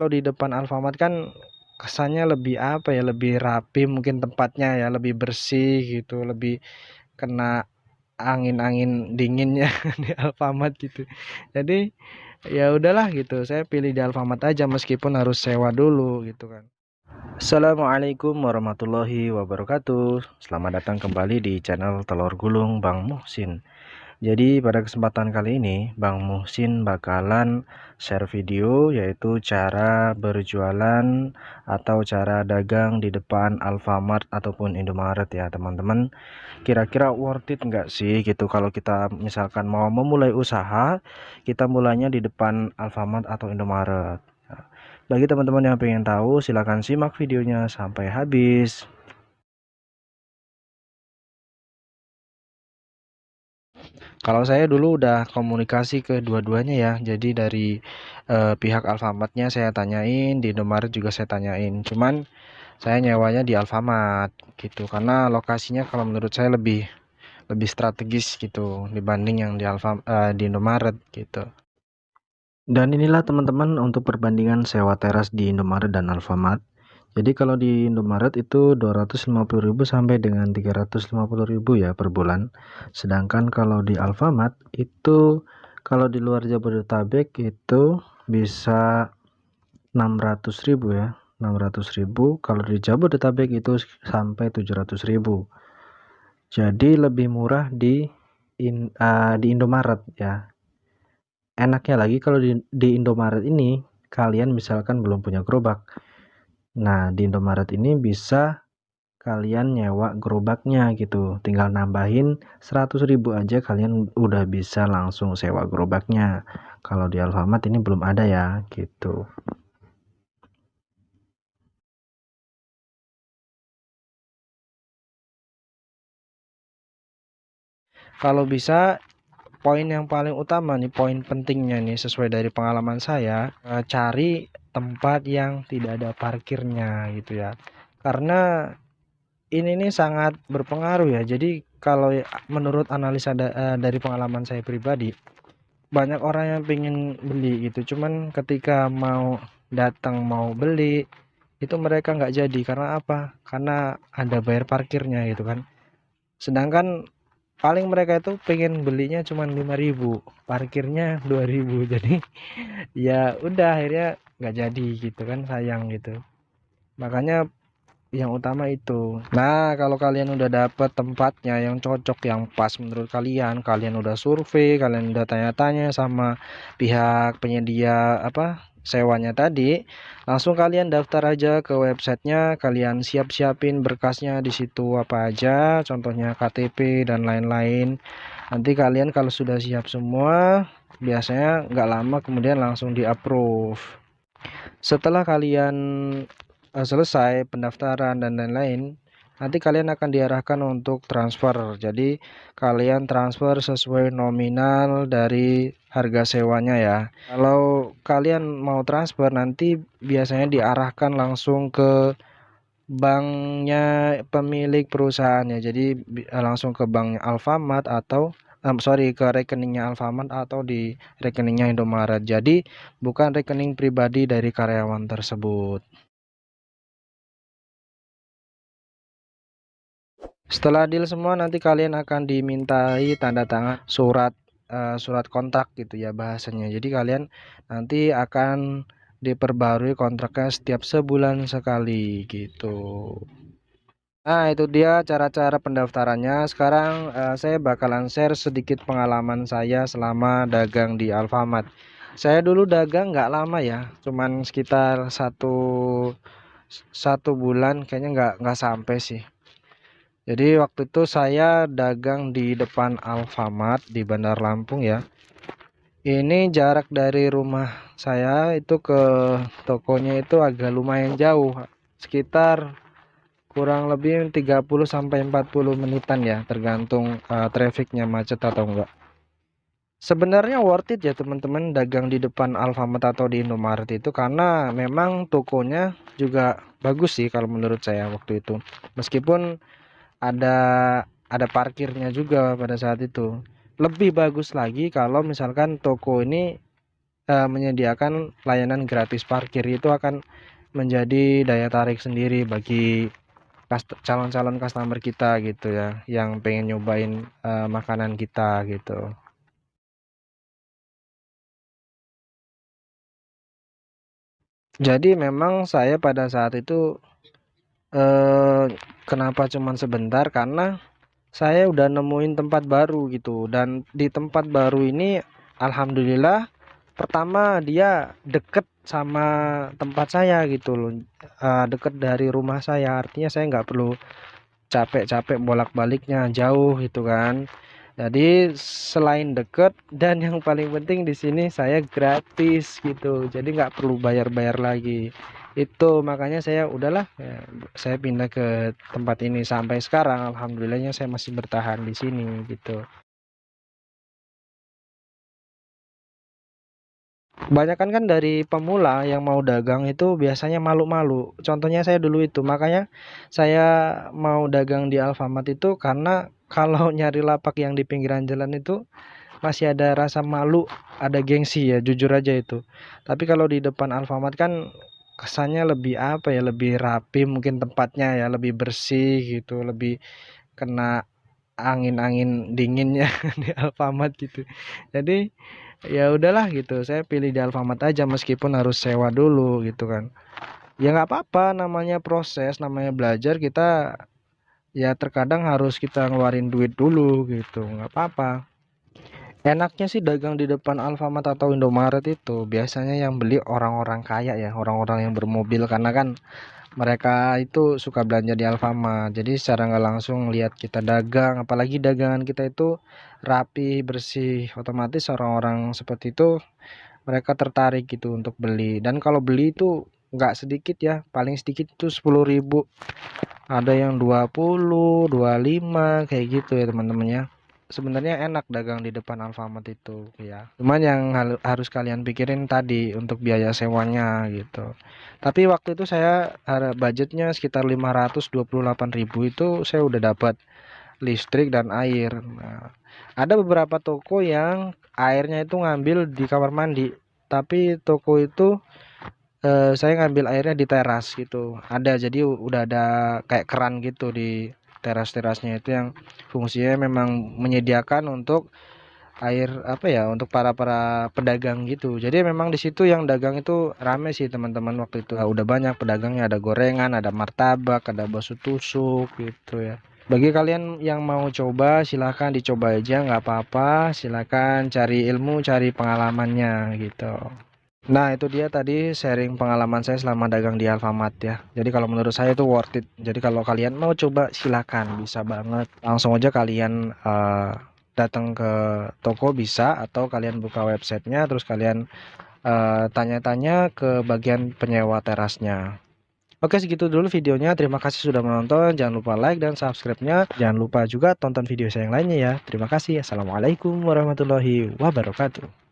Kalau di depan Alfamart kan kesannya lebih apa ya, lebih rapi mungkin tempatnya ya, lebih bersih gitu, lebih kena angin-angin dinginnya di Alfamart gitu. Jadi ya udahlah gitu, saya pilih di Alfamart aja meskipun harus sewa dulu gitu kan. Assalamualaikum warahmatullahi wabarakatuh. Selamat datang kembali di channel Telur Gulung Bang Muhsin. Jadi pada kesempatan kali ini Bang Muhsin bakalan share video yaitu cara berjualan atau cara dagang di depan Alfamart ataupun Indomaret ya teman-teman. Kira-kira worth it nggak sih gitu kalau kita misalkan mau memulai usaha, kita mulainya di depan Alfamart atau Indomaret. Nah, bagi teman-teman yang pengen tahu silahkan simak videonya sampai habis. Kalau saya dulu udah komunikasi ke dua-duanya ya. Jadi dari pihak Alfamartnya saya tanyain, di Indomaret juga saya tanyain. Cuman saya nyewanya di Alfamart gitu karena lokasinya kalau menurut saya lebih lebih strategis gitu dibanding yang di Indomaret gitu. Dan inilah teman-teman untuk perbandingan sewa teras di Indomaret dan Alfamart. Jadi kalau di Indomaret itu 250.000 sampai dengan 350.000 ya per bulan. Sedangkan kalau di Alfamart itu kalau di luar Jabodetabek itu bisa 600.000 ya. 600.000 kalau di Jabodetabek itu sampai 700.000. Jadi lebih murah di Indomaret ya. Enaknya lagi kalau di Indomaret ini kalian misalkan belum punya gerobak. Nah, di Indomaret ini bisa kalian nyewa gerobaknya gitu. Tinggal nambahin 100.000 aja kalian udah bisa langsung sewa gerobaknya. Kalau di Alfamart ini belum ada ya gitu. Kalau bisa poin yang paling utama nih, poin pentingnya nih sesuai dari pengalaman saya, cari tempat yang tidak ada parkirnya gitu ya. Karena ini nih sangat berpengaruh ya. Jadi kalau menurut analisa dari pengalaman saya pribadi, banyak orang yang pengen beli gitu. Cuman ketika mau datang mau beli itu mereka nggak jadi karena apa? Karena ada bayar parkirnya gitu kan. Sedangkan paling mereka itu pengen belinya cuma 5.000, parkirnya 2.000. Jadi ya udah akhirnya nggak jadi gitu kan, sayang gitu. Makanya yang utama itu. Nah, kalau kalian udah dapet tempatnya yang cocok, yang pas menurut kalian, kalian udah survei, kalian udah tanya-tanya sama pihak penyedia apa sewanya tadi, langsung kalian daftar aja ke websitenya, kalian siap-siapin berkasnya di situ apa aja, contohnya KTP dan lain-lain. Nanti kalian kalau sudah siap semua, biasanya nggak lama kemudian langsung di approve. Setelah kalian selesai pendaftaran dan lain-lain, nanti kalian akan diarahkan untuk transfer. Jadi kalian transfer sesuai nominal dari harga sewanya ya. Kalau kalian mau transfer nanti biasanya diarahkan langsung ke banknya pemilik perusahaan ya. Jadi langsung ke bank Alfamart atau sorry, ke rekeningnya Alfamart atau di rekeningnya Indomaret. Jadi bukan rekening pribadi dari karyawan tersebut. Setelah deal semua nanti kalian akan dimintai tanda tangan surat kontrak gitu ya bahasanya. Jadi kalian nanti akan diperbarui kontraknya setiap sebulan sekali gitu. Nah, itu dia cara-cara pendaftarannya. Sekarang saya bakalan share sedikit pengalaman saya selama dagang di Alfamart. Saya dulu dagang nggak lama ya, cuman sekitar satu bulan, kayaknya nggak sampai sih. Jadi waktu itu saya dagang di depan Alfamart di Bandar Lampung ya. Ini jarak dari rumah saya itu ke tokonya itu agak lumayan jauh, sekitar kurang lebih 30 sampai 40 menitan ya, tergantung trafficnya macet atau enggak. Sebenarnya worth it ya teman-teman dagang di depan Alfamart atau di Indomaret itu karena memang tokonya juga bagus sih kalau menurut saya waktu itu. Meskipun ada ada parkirnya juga pada saat itu. Lebih bagus lagi kalau misalkan toko ini menyediakan layanan gratis parkir, itu akan menjadi daya tarik sendiri bagi calon-calon customer kita gitu ya, yang pengen nyobain makanan kita gitu. Jadi memang saya pada saat itu eh, kenapa cuman sebentar, karena saya udah nemuin tempat baru gitu, dan di tempat baru ini alhamdulillah pertama dia deket sama tempat saya gitu loh. Deket dari rumah saya, artinya saya nggak perlu capek-capek bolak-baliknya jauh gitu kan. Jadi selain deket, dan yang paling penting di sini saya gratis gitu, jadi nggak perlu bayar-bayar lagi. Itu makanya saya udahlah ya, saya pindah ke tempat ini sampai sekarang alhamdulillahnya saya masih bertahan di sini gitu. Kebanyakan kan dari pemula yang mau dagang itu biasanya malu-malu. Contohnya saya dulu itu, makanya saya mau dagang di Alfamart itu karena kalau nyari lapak yang di pinggiran jalan itu masih ada rasa malu, ada gengsi ya, jujur aja itu. Tapi kalau di depan Alfamart kan kesannya lebih apa ya, lebih rapi mungkin tempatnya ya, lebih bersih gitu, lebih kena angin-angin dinginnya di Alfamart gitu. Jadi ya udahlah gitu, saya pilih di Alfamart aja meskipun harus sewa dulu gitu kan. Ya nggak apa-apa, namanya proses, namanya belajar, kita ya terkadang harus kita ngeluarin duit dulu gitu, nggak apa-apa. Enaknya sih dagang di depan Alfamart atau Indomaret itu biasanya yang beli orang-orang kaya ya, orang-orang yang bermobil, karena kan mereka itu suka belanja di Alfamart. Jadi secara nggak langsung lihat kita dagang, apalagi dagangan kita itu rapi, bersih, otomatis orang-orang seperti itu mereka tertarik gitu untuk beli. Dan kalau beli itu nggak sedikit ya, paling sedikit itu 10.000, ada yang 20, 25 kayak gitu ya teman-teman ya. Sebenarnya enak dagang di depan Alfamart itu ya. Cuman yang harus kalian pikirin tadi untuk biaya sewanya gitu. Tapi waktu itu saya budgetnya sekitar 528.000, itu saya udah dapat listrik dan air. Nah, ada beberapa toko yang airnya itu ngambil di kamar mandi, tapi toko itu saya ngambil airnya di teras gitu. Ada, jadi udah ada kayak keran gitu di teras-terasnya itu, yang fungsinya memang menyediakan untuk air apa ya, untuk para pedagang gitu. Jadi memang di situ yang dagang itu rame sih teman-teman waktu itu. Udah banyak pedagangnya, ada gorengan, ada martabak, ada bakso tusuk gitu ya. Bagi kalian yang mau coba silahkan dicoba aja, nggak apa-apa. Silahkan cari ilmu, cari pengalamannya gitu. Nah, itu dia tadi sharing pengalaman saya selama dagang di Alfamart ya. Jadi kalau menurut saya itu worth it. Jadi kalau kalian mau coba silakan, bisa banget. Langsung aja kalian datang ke toko bisa, atau kalian buka websitenya terus kalian tanya-tanya ke bagian penyewa terasnya. Oke, segitu dulu videonya. Terima kasih sudah menonton. Jangan lupa like dan subscribe-nya. Jangan lupa juga tonton video saya yang lainnya ya. Terima kasih. Assalamualaikum warahmatullahi wabarakatuh.